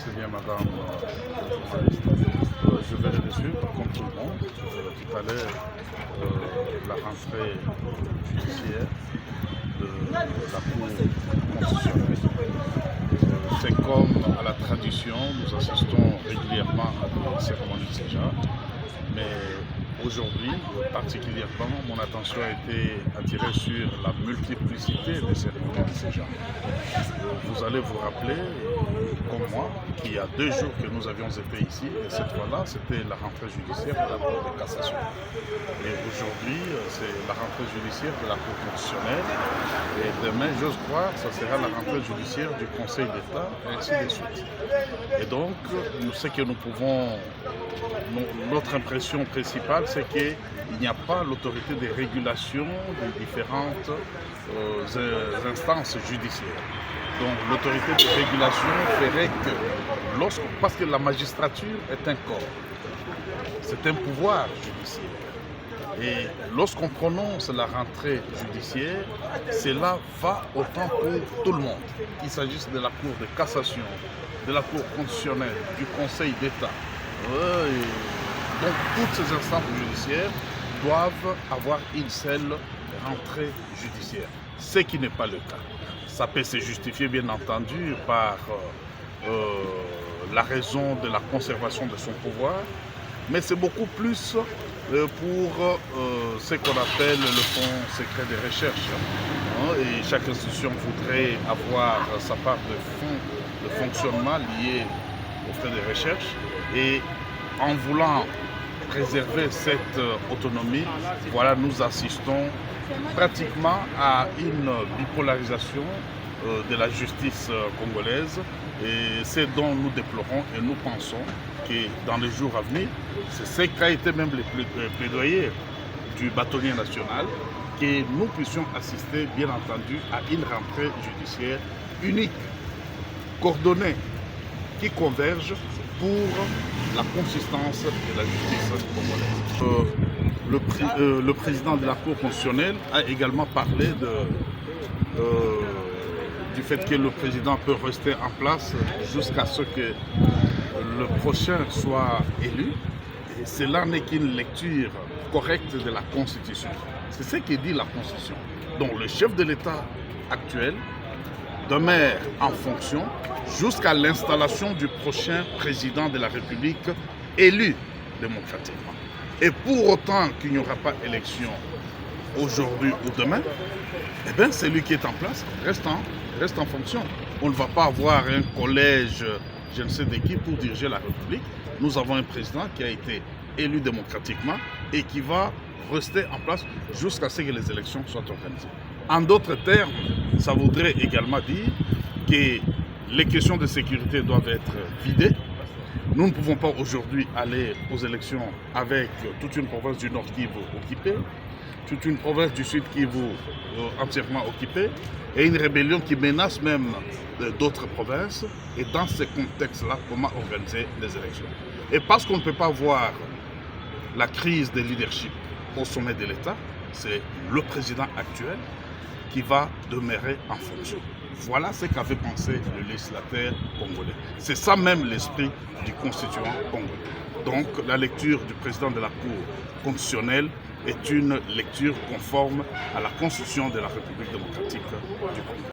C'est bien, madame la journaliste. Je vais le suivre comme tout le monde. Tout à l'heure, la rentrée judiciaire de la Cour constitutionnelle. C'est comme à la tradition, nous assistons régulièrement à des cérémonies de ce genre. Mais aujourd'hui, particulièrement, mon attention a été attirée sur la multiplicité des cérémonies de ce genre. Vous allez vous rappeler, comme moi, qu'il y a 2 jours que nous avions été ici, et cette fois-là, c'était la rentrée judiciaire de la Cour de cassation. Et aujourd'hui, c'est la rentrée judiciaire de la Cour constitutionnelle, et demain, j'ose croire, ça sera la rentrée judiciaire du Conseil d'État, et ainsi de suite. Et donc, ce que nous pouvons, notre impression principale, c'est qu'il n'y a pas l'autorité de régulation des différentes instances judiciaires. Donc l'autorité de régulation ferait que, parce que la magistrature est un corps, c'est un pouvoir judiciaire. Et lorsqu'on prononce la rentrée judiciaire, cela va autant pour tout le monde, qu'il s'agisse de la Cour de cassation, de la Cour constitutionnelle, du Conseil d'État. Donc toutes ces instances judiciaires doivent avoir une seule rentrée judiciaire, ce qui n'est pas le cas. Ça peut se justifier bien entendu par la raison de la conservation de son pouvoir, mais c'est beaucoup plus pour ce qu'on appelle le fonds secret de recherche. Et chaque institution voudrait avoir sa part de fonctionnement lié aux frais de recherche. Et en voulant préserver cette autonomie, voilà, nous assistons pratiquement à une bipolarisation de la justice congolaise, et c'est dont nous déplorons, et nous pensons que dans les jours à venir, c'est ce qu'a été même le plaidoyer du bâtonnier national, que nous puissions assister bien entendu à une rentrée judiciaire unique, coordonnée, qui converge pour la consistance de la justice congolaise. Le président de la Cour constitutionnelle a également parlé du fait que le président peut rester en place jusqu'à ce que le prochain soit élu. Et cela n'est qu'une lecture correcte de la Constitution. C'est ce que dit la Constitution. Donc le chef de l'État actuel demeure en fonction jusqu'à l'installation du prochain président de la République élu démocratiquement. Et pour autant qu'il n'y aura pas élection aujourd'hui ou demain, eh bien celui qui est en place reste en fonction. On ne va pas avoir un collège, je ne sais de qui, pour diriger la République. Nous avons un président qui a été élu démocratiquement et qui va rester en place jusqu'à ce que les élections soient organisées. En d'autres termes, ça voudrait également dire que les questions de sécurité doivent être vidées. Nous ne pouvons pas aujourd'hui aller aux élections avec toute une province du Nord Kivu occupée, toute une province du Sud Kivu entièrement occupée, et une rébellion qui menace même d'autres provinces. Et dans ce contexte-là, comment organiser les élections? Et parce qu'on ne peut pas voir la crise de leadership au sommet de l'État, c'est le président actuel qui va demeurer en fonction. Voilà ce qu'avait pensé le législateur congolais. C'est ça même l'esprit du constituant congolais. Donc la lecture du président de la Cour constitutionnelle est une lecture conforme à la Constitution de la République démocratique du Congo.